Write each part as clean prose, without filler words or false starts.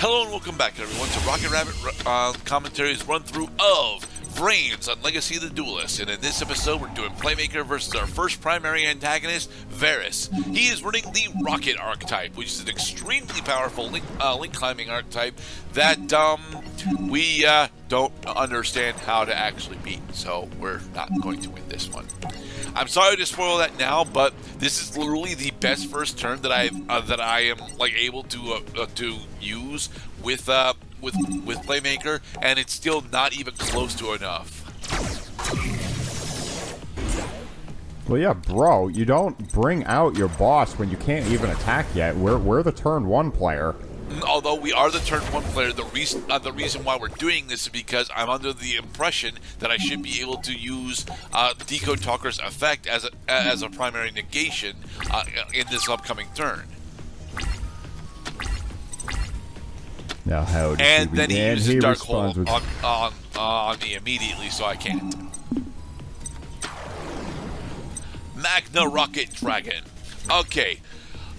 Hello and welcome back, everyone, to Rocket Rabbit Commentaries run-through of VRAINS on Legacy of the Duelist. And in this episode, we're doing Playmaker versus our first primary antagonist, Varis. He is running the Rocket archetype, which is an extremely powerful link climbing archetype that we don't understand how to actually beat. So we're not going to win this one. I'm sorry to spoil that now, but this is literally the best first turn that I am like able to use with Playmaker, and it's still not even close to enough. Well, yeah, bro, you don't bring out your boss when you can't even attack yet. We're the turn one player. Although we are the turn one player, the reason why we're doing this is because I'm under the impression that I should be able to use Decode Talker's effect as a primary negation in this upcoming turn. Now, how does and he then he uses Dark Hole with... on me immediately, so I can't. Magna Rocket Dragon. Okay.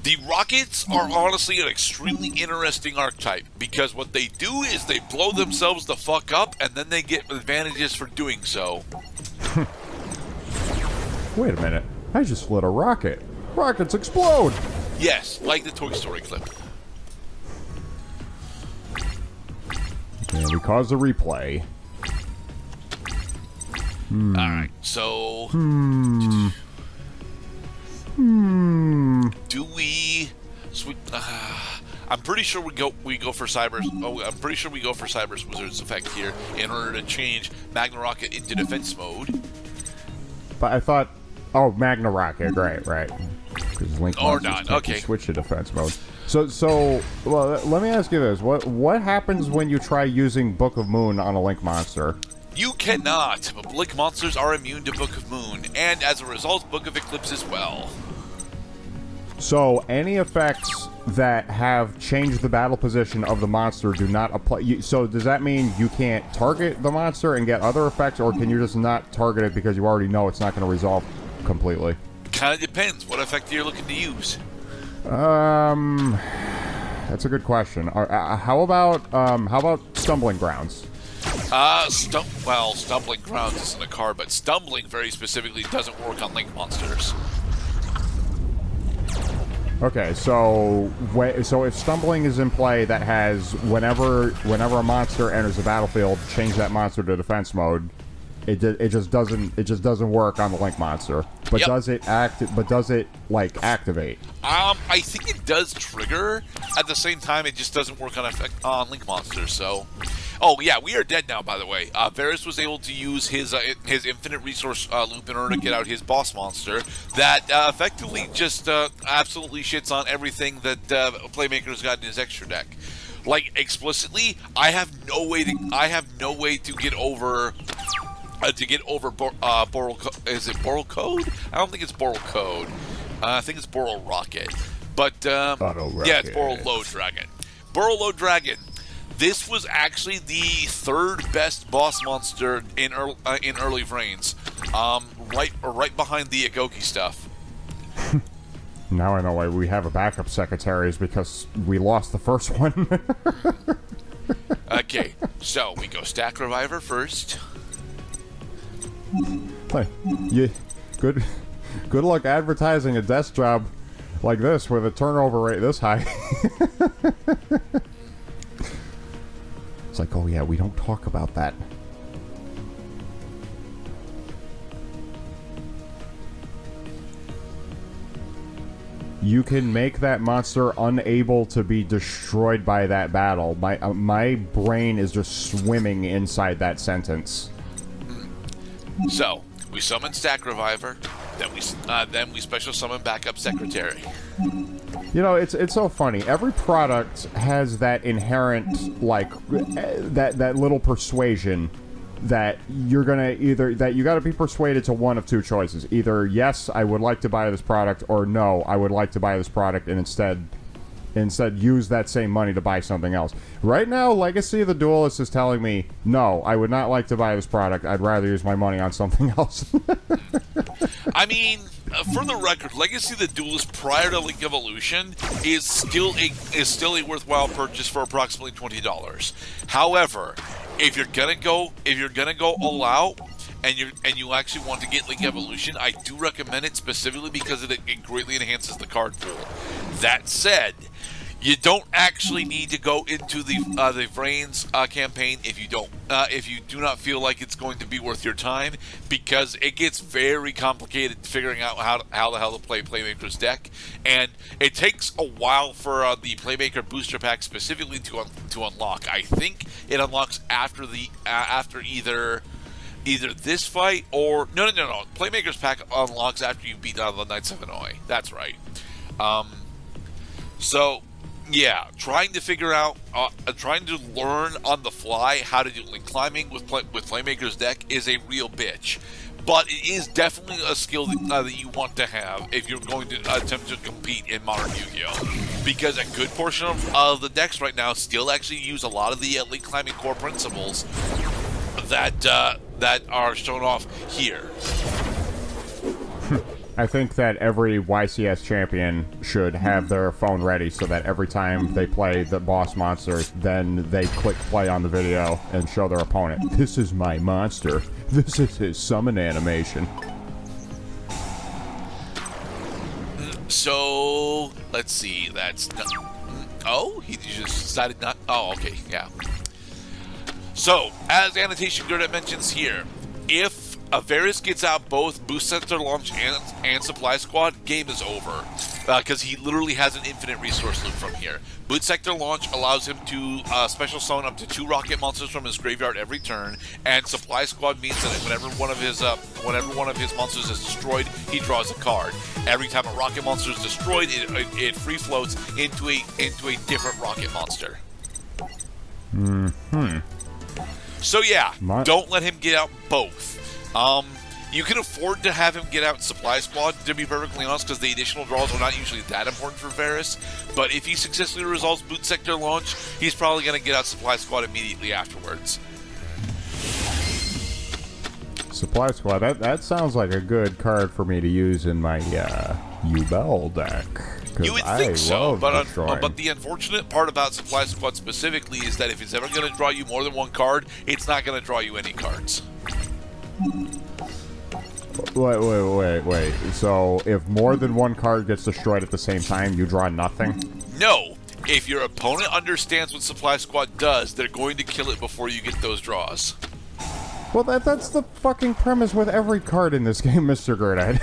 The Rockets are honestly an extremely interesting archetype because what they do is they blow themselves the fuck up and then they get advantages for doing so. Wait a minute. I just lit a rocket. Rockets explode! Yes, like the Toy Story clip. And we caused a replay. Alright, so... Do we... I'm pretty sure we go for Cyber... Oh, I'm pretty sure we go for Cyber's Wizard's effect here in order to change Magna Rocket into defense mode. But I thought... Oh, Magna Rocket, right. Because Link or not, okay. Switch to defense mode. So, well, let me ask you this. What happens when you try using Book of Moon on a Link monster? You cannot, but Link monsters are immune to Book of Moon, and as a result, Book of Eclipse as well. So, any effects that have changed the battle position of the monster do not apply. So, does that mean you can't target the monster and get other effects, or can you just not target it because you already know it's not going to resolve completely? Kind of depends. What effect you're looking to use? That's a good question. How about Stumbling Grounds? Stumbling Grounds isn't a card, but Stumbling very specifically doesn't work on Link monsters. Okay, so if Stumbling is in play, that has whenever a monster enters the battlefield, change that monster to defense mode. It just doesn't work on the Link monster. But yep. Does it activate? I think it does trigger. At the same time, it just doesn't work on Link monsters. So, oh yeah, we are dead now. By the way, Varis was able to use his infinite resource loop in order to get out his boss monster that effectively just absolutely shits on everything that Playmaker's got in his extra deck. Like explicitly, I have no way to get over. Is it Boral Code? I don't think it's Boral Code. I think it's Boral Rocket. But, yeah, it's Boral Low Dragon. Boral Low Dragon. This was actually the third best boss monster in early VRAINS. Right behind the Agoki stuff. Now I know why we have a backup secretary is because we lost the first one. Okay, so we go Stack Reviver first. Hey, good luck advertising a desk job like this with a turnover rate this high. It's like, oh yeah, we don't talk about that. You can make that monster unable to be destroyed by that battle. My brain is just swimming inside that sentence. So, we summon Stack Reviver, then we special summon Backup Secretary. You know, it's so funny. Every product has that inherent, like, that little persuasion that you're gonna you gotta be persuaded to one of two choices. Either, yes, I would like to buy this product, or no, I would like to buy this product and instead Instead, use that same money to buy something else. Right now, Legacy of the Duelist is telling me, no, I would not like to buy this product. I'd rather use my money on something else. I mean, for the record, Legacy of the Duelist prior to Link Evolution is still a worthwhile purchase for approximately $20. However, if you're gonna go all out, and you actually want to get Link Evolution, I do recommend it specifically because it greatly enhances the card pool. That said, you don't actually need to go into the VRAINS campaign if you do not feel like it's going to be worth your time, because it gets very complicated figuring out how the hell to play Playmaker's deck, and it takes a while for the Playmaker booster pack specifically to unlock. I think it unlocks after either this fight or no. Playmaker's pack unlocks after you beat out the Knight 7-Oi. That's right. So yeah, trying to learn on the fly how to do link climbing with Playmaker's deck is a real bitch. But it is definitely a skill that you want to have if you're going to attempt to compete in modern Yu-Gi-Oh! Because a good portion of the decks right now still actually use a lot of the link climbing core principles that are shown off here. I think that every YCS champion should have their phone ready so that every time they play the boss monster, then they click play on the video and show their opponent, this is my monster. This is his summon animation. So, let's see, that's not... Oh, he just decided not... Oh, okay, yeah. So, as Annotation Gerdat mentions here, if Varis gets out both Boost Sector Launch and Supply Squad, game is over. Because he literally has an infinite resource loop from here. Boost Sector Launch allows him to special summon up to 2 rocket monsters from his graveyard every turn, and Supply Squad means that whenever one of his monsters is destroyed, he draws a card. Every time a rocket monster is destroyed, it free floats into a different rocket monster. So yeah, don't let him get out both. You can afford to have him get out Supply Squad, to be perfectly honest, because the additional draws are not usually that important for Varis. But if he successfully resolves Boot Sector Launch, he's probably going to get out Supply Squad immediately afterwards. Supply Squad, that sounds like a good card for me to use in my Ubel deck. You would think so, but the unfortunate part about Supply Squad specifically is that if it's ever going to draw you more than one card, it's not going to draw you any cards. Wait. So, if more than one card gets destroyed at the same time, you draw nothing? No. If your opponent understands what Supply Squad does, they're going to kill it before you get those draws. Well, that's the fucking premise with every card in this game, Mr. Gerdat.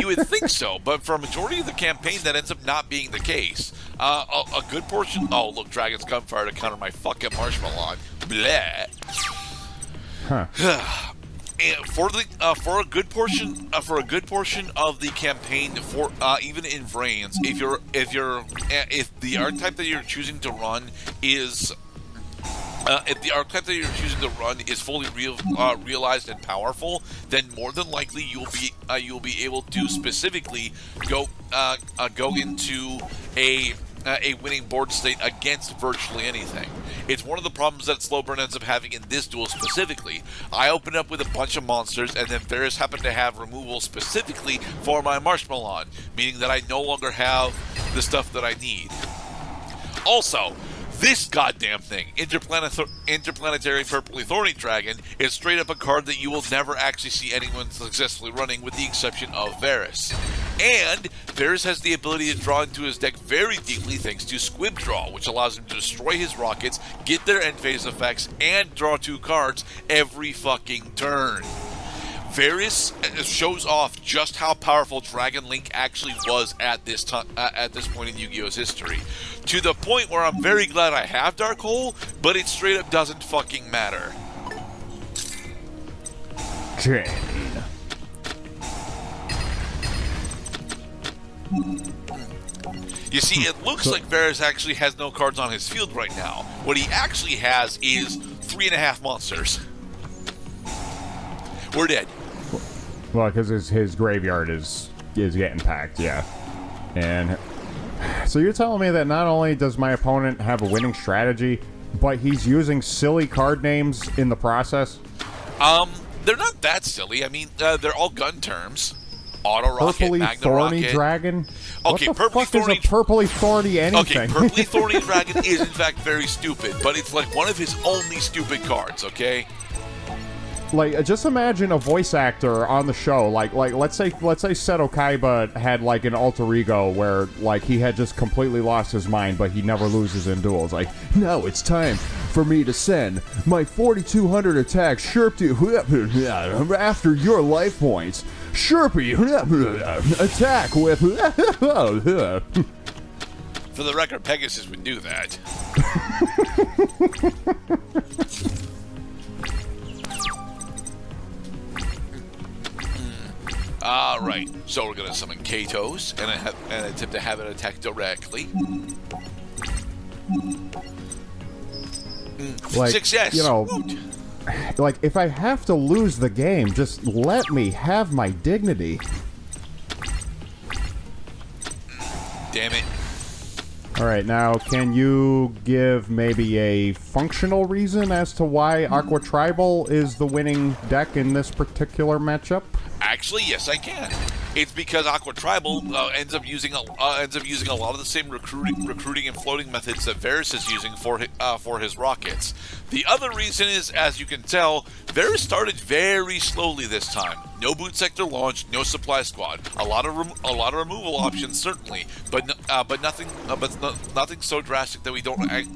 You would think so, but for a majority of the campaign, that ends up not being the case. A good portion... Oh, look, Dragon's Gunfire to counter my fucking Marshmallow. Bleh. Huh. And for a good portion of the campaign, even in VRAINS, if the archetype that you're choosing to run is fully realized and powerful, then more than likely you'll be able to specifically go into a winning board state against virtually anything. It's one of the problems that Slowburn ends up having in this duel specifically. I opened up with a bunch of monsters, and then Varis happened to have removal specifically for my Marshmallow, meaning that I no longer have the stuff that I need. Also, this goddamn thing, Interplanetary Purpley Thorny Dragon, is straight up a card that you will never actually see anyone successfully running, with the exception of Varis. And Varis has the ability to draw into his deck very deeply thanks to Squib Draw, which allows him to destroy his rockets, get their end phase effects, and draw 2 cards every fucking turn. Varis shows off just how powerful Dragon Link actually was at this point in Yu-Gi-Oh's history, to the point where I'm very glad I have Dark Hole, but it straight up doesn't fucking matter. Jane. You see, it looks like Varis actually has no cards on his field right now. What he actually has is 3.5 monsters. We're dead. Well, because his graveyard is getting packed, yeah. And So you're telling me that not only does my opponent have a winning strategy, but he's using silly card names in the process? They're not that silly. I mean, they're all gun terms. Auto Rocket, Purpley Magna Thorny Rocket. Dragon? Okay, what the Purpley fuck Thorny... is a Purpley Thorny anything? Okay, Purpley Thorny Dragon is in fact very stupid, but it's like one of his only stupid cards, okay? Like, just imagine a voice actor on the show. Like let's say Seto Kaiba had like an alter ego where like he had just completely lost his mind, but he never loses in duels. Like, now it's time for me to send my 4,200 attack Sherpy after your life points. Sherpy attack with. For the record, Pegasus would do that. Alright, so we're going to summon Katos and attempt to have it attack directly. Like, Success! you know, Woot. like, if I have to lose the game, just let me have my dignity. Damn it. Alright, now, can you give maybe a functional reason as to why Aqua Tribal is the winning deck in this particular matchup? Actually, yes, I can. It's because Aqua Tribal ends up using a lot of the same recruiting and floating methods that Varis is using for his rockets. The other reason is, as you can tell, Varis started very slowly this time. No boot sector launch, no supply squad. A lot of removal options certainly, but nothing so drastic that we don't have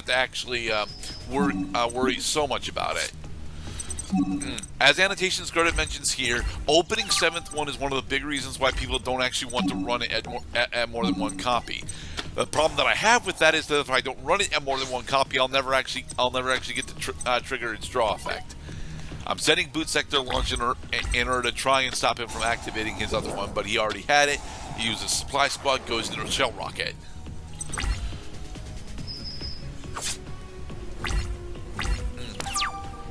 to actually worry so much about it. As Annotations Gerdat mentions here, opening 7th one is one of the big reasons why people don't actually want to run it at more than one copy. The problem that I have with that is that if I don't run it at more than one copy, I'll never actually get to trigger its draw effect. I'm setting boot sector launch in order to try and stop him from activating his other one, but he already had it. He uses supply squad, goes into a shell rocket.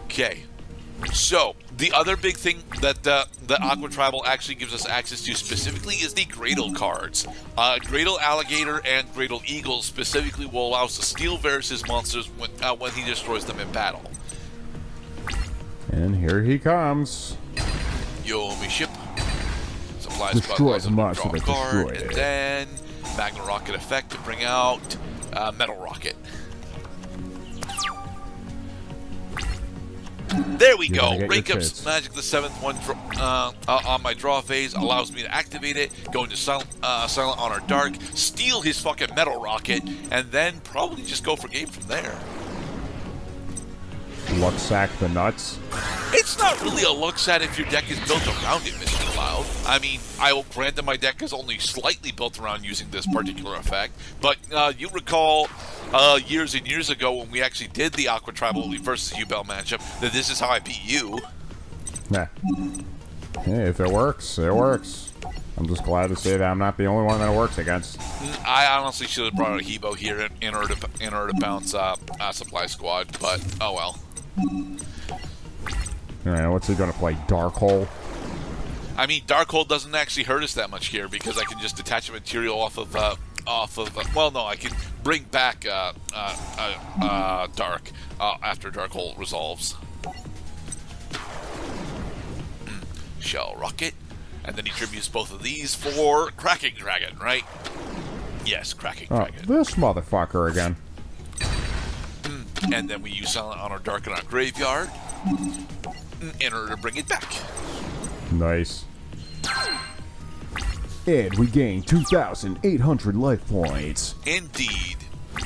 Okay. So, the other big thing that the Aqua Tribal actually gives us access to specifically is the Gradle cards. Gradle Alligator and Gradle Eagle specifically will allow us to steal Varys' monsters when he destroys them in battle. And here he comes. Yo, me ship. Supplies Destroy the monster draw a that card, destroyed and it. then Magna Rocket effect to bring out Metal Rocket. There we go. Rank up Magic the 7th one on my draw phase allows me to activate it, go into Silent Honor Dark, steal his fucking Metal Rocket, and then probably just go for game from there. Luck sack the nuts. It's not really a luck set if your deck is built around it, Mr. Cloud. I mean, I will grant that my deck is only slightly built around using this particular effect, but you recall years and years ago when we actually did the Aqua Tribal versus U-Bell matchup that this is how I beat you. Nah. Hey, if it works, it works. I'm just glad to say that I'm not the only one that it works against. I honestly should have brought out a Hebo here in order to bounce Supply Squad, but oh well. Alright, what's he gonna play? Dark Hole? I mean, Dark Hole doesn't actually hurt us that much here because I can just detach a material off of well, no, I can bring back Dark after Dark Hole resolves. Shell Rocket, and then he tributes both of these for Cracking Dragon, right? Yes, Cracking Dragon. This motherfucker again. And then we use Silent Honor Dark in our graveyard in order to bring it back. Nice. And we gain 2,800 life points. Indeed.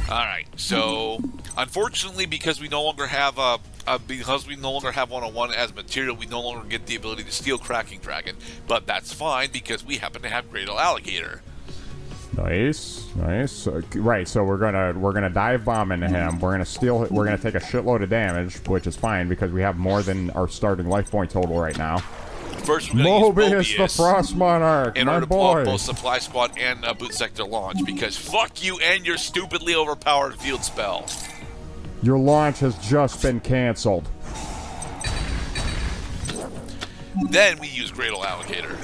Alright, so unfortunately, because we no longer have 101 as material, we no longer get the ability to steal Cracking Dragon. But that's fine because we happen to have Gradle Alligator. Nice, nice. Right, so we're gonna dive bomb into him. We're gonna steal. We're gonna take a shitload of damage, which is fine because we have more than our starting life point total right now. First, we're gonna use Mobius the Frost Monarch, in my order to boy. pull both Supply Squad and Boot Sector Launch because fuck you and your stupidly overpowered field spell. Your launch has just been canceled. Then we use Gradle Alligator.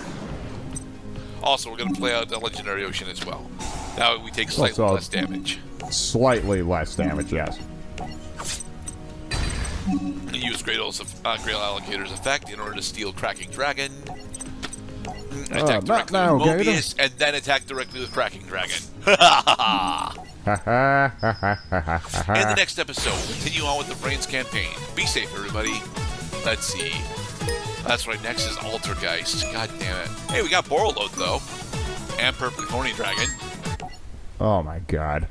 Also, we're going to play out the Legendary Ocean as well. Now we take slightly Also, less damage. Slightly less damage, yes. Use Grail Allocator's effect in order to steal Cracking Dragon. Attack directly with Mobius, and then attack directly with Cracking Dragon. In the next episode, we'll continue on with the VRAINS campaign. Be safe, everybody. Let's see. That's right, next is Altergeist. God damn it. Hey, we got Borreload, though. And Purple Pony Dragon. Oh, my God.